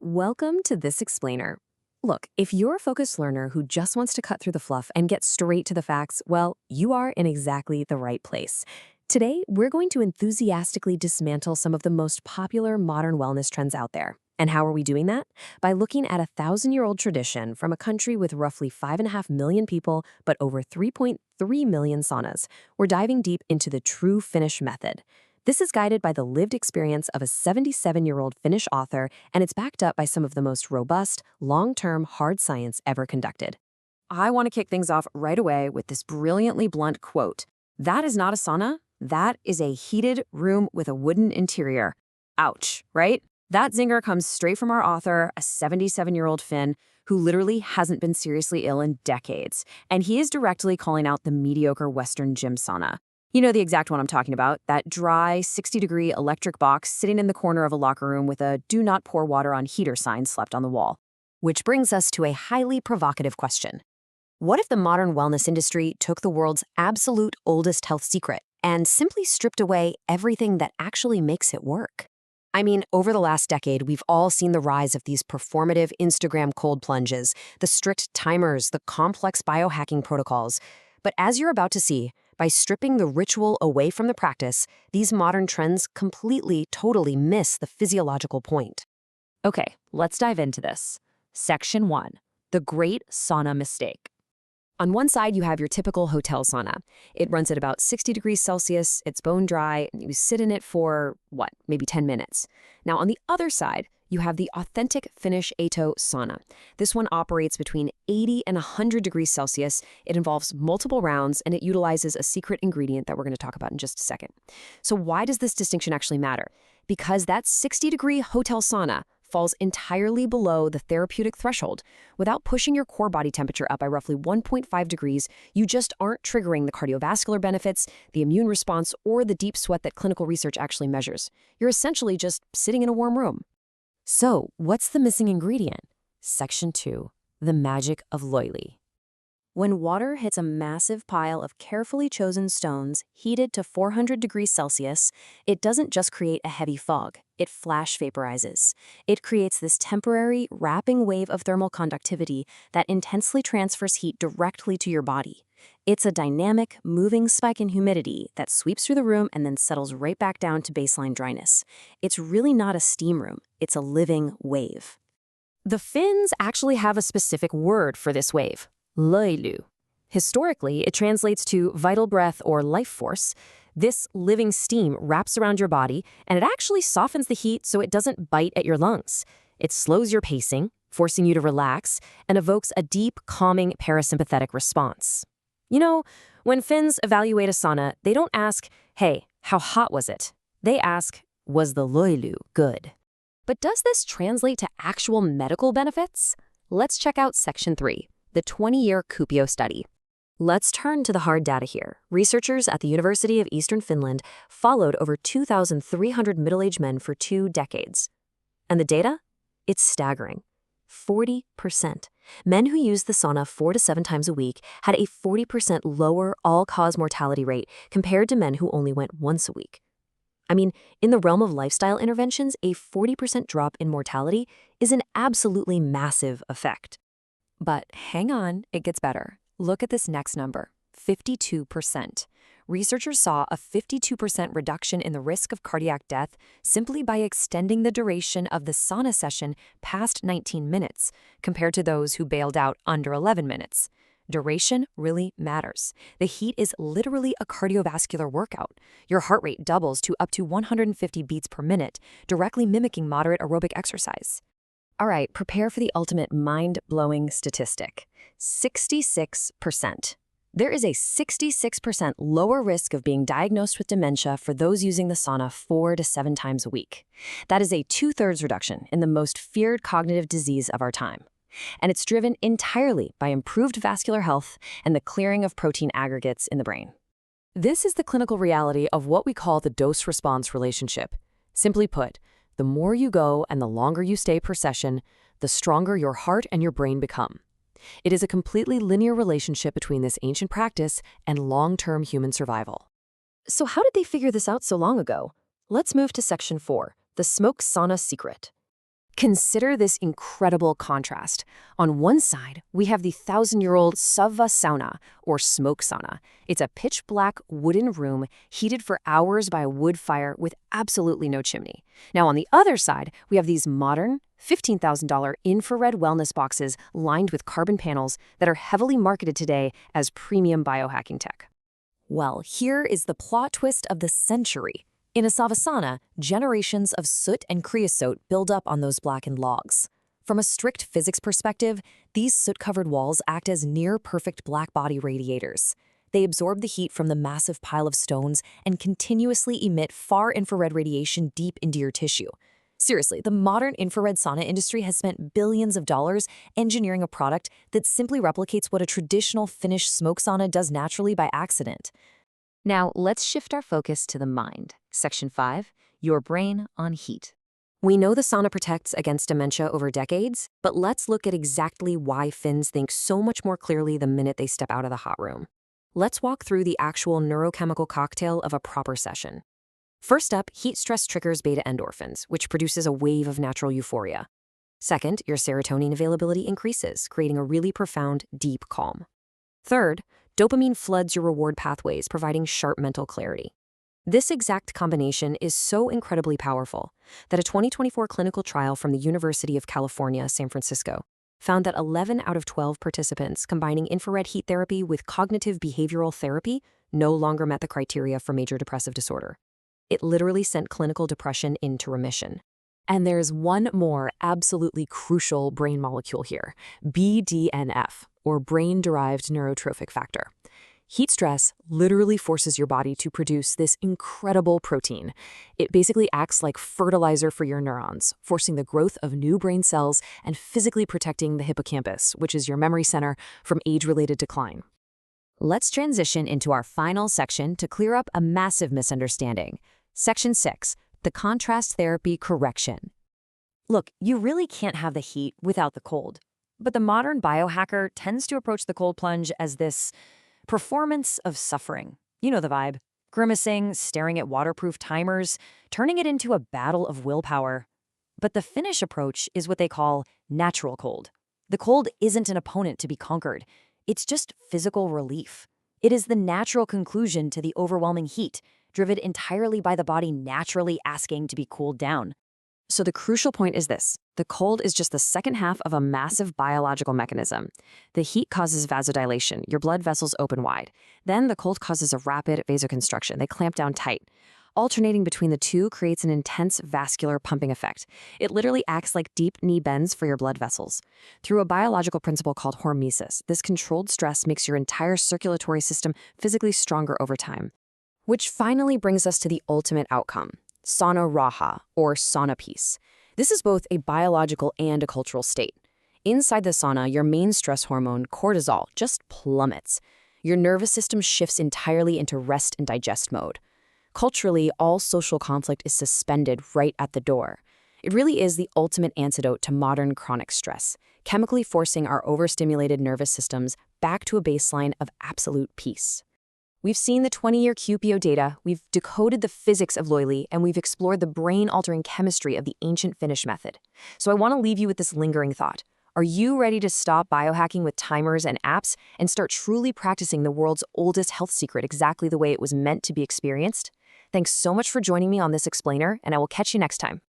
Welcome to this explainer. Look, if you're a focused learner who just wants to cut through the fluff and get straight to the facts, well, you are in exactly the right place. Today, we're going to enthusiastically dismantle some of the most popular modern wellness trends out there. And how are we doing that? By looking at a 1,000-year-old tradition from a country with roughly 5.5 million people, but over 3.3 million saunas. We're diving deep into the true Finnish method. This is guided by the lived experience of a 77-year-old Finnish author, and it's backed up by some of the most robust, long-term hard science ever conducted. I want to kick things off right away with this brilliantly blunt quote. That is not a sauna. That is a heated room with a wooden interior. Ouch, right? That zinger comes straight from our author, a 77-year-old Finn, who literally hasn't been seriously ill in decades. And he is directly calling out the mediocre Western gym sauna. You know the exact one I'm talking about, that dry, 60-degree electric box sitting in the corner of a locker room with a "do not pour water on heater" sign slapped on the wall. Which brings us to a highly provocative question. What if the modern wellness industry took the world's absolute oldest health secret and simply stripped away everything that actually makes it work? I mean, over the last decade, we've all seen the rise of these performative Instagram cold plunges, the strict timers, the complex biohacking protocols. But as you're about to see, by stripping the ritual away from the practice, these modern trends completely, totally miss the physiological point. Okay, let's dive into this. Section 1. The Great Sauna Mistake. On one side, you have your typical hotel sauna. It runs at about 60 degrees Celsius, it's bone dry, and you sit in it for, maybe 10 minutes. Now, on the other side, you have the authentic Finnish Aito sauna. This one operates between 80 and 100 degrees Celsius. It involves multiple rounds, and it utilizes a secret ingredient that we're going to talk about in just a second. So why does this distinction actually matter? Because that 60-degree hotel sauna falls entirely below the therapeutic threshold. Without pushing your core body temperature up by roughly 1.5 degrees, you just aren't triggering the cardiovascular benefits, the immune response, or the deep sweat that clinical research actually measures. You're essentially just sitting in a warm room. So, what's the missing ingredient? Section 2. The magic of loyli. When water hits a massive pile of carefully chosen stones heated to 400 degrees Celsius, it doesn't just create a heavy fog, it flash vaporizes. It creates this temporary, wrapping wave of thermal conductivity that intensely transfers heat directly to your body. It's a dynamic, moving spike in humidity that sweeps through the room and then settles right back down to baseline dryness. It's really not a steam room, it's a living wave. The Finns actually have a specific word for this wave. Loilu. Historically, it translates to vital breath or life force. This living steam wraps around your body, and it actually softens the heat so it doesn't bite at your lungs. It slows your pacing, forcing you to relax, and evokes a deep, calming parasympathetic response. You know, when Finns evaluate a sauna, they don't ask, hey, how hot was it? They ask, was the loilu good? But does this translate to actual medical benefits? Let's check out Section 3. The 20-year Kuopio study. Let's turn to the hard data here. Researchers at the University of Eastern Finland followed over 2,300 middle-aged men for 2 decades. And the data? It's staggering. 40%. Men who used the sauna 4 to 7 times a week had a 40% lower all-cause mortality rate compared to men who only went once a week. I mean, in the realm of lifestyle interventions, a 40% drop in mortality is an absolutely massive effect. But hang on, it gets better. Look at this next number, 52%. Researchers saw a 52% reduction in the risk of cardiac death simply by extending the duration of the sauna session past 19 minutes, compared to those who bailed out under 11 minutes. Duration really matters. The heat is literally a cardiovascular workout. Your heart rate doubles to up to 150 beats per minute, directly mimicking moderate aerobic exercise. All right, prepare for the ultimate mind-blowing statistic. 66%. There is a 66% lower risk of being diagnosed with dementia for those using the sauna 4 to 7 times a week. That is a 2/3 reduction in the most feared cognitive disease of our time. And it's driven entirely by improved vascular health and the clearing of protein aggregates in the brain. This is the clinical reality of what we call the dose-response relationship. Simply put, the more you go and the longer you stay per session, the stronger your heart and your brain become. It is a completely linear relationship between this ancient practice and long-term human survival. So how did they figure this out so long ago? Let's move to Section 4, the smoke sauna secret. Consider this incredible contrast. On one side, we have the 1,000-year-old sauna, or smoke sauna. It's a pitch-black wooden room heated for hours by a wood fire with absolutely no chimney. Now, on the other side, we have these modern, $15,000 infrared wellness boxes lined with carbon panels that are heavily marketed today as premium biohacking tech. Well, here is the plot twist of the century. In a savasana, generations of soot and creosote build up on those blackened logs. From a strict physics perspective, these soot-covered walls act as near-perfect black body radiators. They absorb the heat from the massive pile of stones and continuously emit far-infrared radiation deep into your tissue. Seriously, the modern infrared sauna industry has spent billions of dollars engineering a product that simply replicates what a traditional Finnish smoke sauna does naturally by accident. Now, let's shift our focus to the mind. Section 5, your brain on heat. We know the sauna protects against dementia over decades, but let's look at exactly why Finns think so much more clearly the minute they step out of the hot room. Let's walk through the actual neurochemical cocktail of a proper session. First up, heat stress triggers beta endorphins, which produces a wave of natural euphoria. Second, your serotonin availability increases, creating a really profound, deep calm. Third, dopamine floods your reward pathways, providing sharp mental clarity. This exact combination is so incredibly powerful that a 2024 clinical trial from the University of California, San Francisco, found that 11 out of 12 participants combining infrared heat therapy with cognitive behavioral therapy no longer met the criteria for major depressive disorder. It literally sent clinical depression into remission. And there's one more absolutely crucial brain molecule here, BDNF, or brain-derived neurotrophic factor. Heat stress literally forces your body to produce this incredible protein. It basically acts like fertilizer for your neurons, forcing the growth of new brain cells and physically protecting the hippocampus, which is your memory center, from age-related decline. Let's transition into our final section to clear up a massive misunderstanding. Section 6, the contrast therapy correction. Look, you really can't have the heat without the cold. But the modern biohacker tends to approach the cold plunge as this performance of suffering. You know the vibe. Grimacing, staring at waterproof timers, turning it into a battle of willpower. But the Finnish approach is what they call natural cold. The cold isn't an opponent to be conquered. It's just physical relief. It is the natural conclusion to the overwhelming heat, driven entirely by the body naturally asking to be cooled down. So the crucial point is this. The cold is just the second half of a massive biological mechanism. The heat causes vasodilation. Your blood vessels open wide. Then the cold causes a rapid vasoconstriction. They clamp down tight. Alternating between the two creates an intense vascular pumping effect. It literally acts like deep knee bends for your blood vessels. Through a biological principle called hormesis, this controlled stress makes your entire circulatory system physically stronger over time. Which finally brings us to the ultimate outcome. Sauna raha, or sauna peace. This is both a biological and a cultural state. Inside the sauna, your main stress hormone, cortisol, just plummets. Your nervous system shifts entirely into rest and digest mode. Culturally, all social conflict is suspended right at the door. It really is the ultimate antidote to modern chronic stress, chemically forcing our overstimulated nervous systems back to a baseline of absolute peace. We've seen the 20-year QPO data, we've decoded the physics of loyalty, and we've explored the brain-altering chemistry of the ancient Finnish method. So I want to leave you with this lingering thought. Are you ready to stop biohacking with timers and apps and start truly practicing the world's oldest health secret exactly the way it was meant to be experienced? Thanks so much for joining me on this explainer, and I will catch you next time.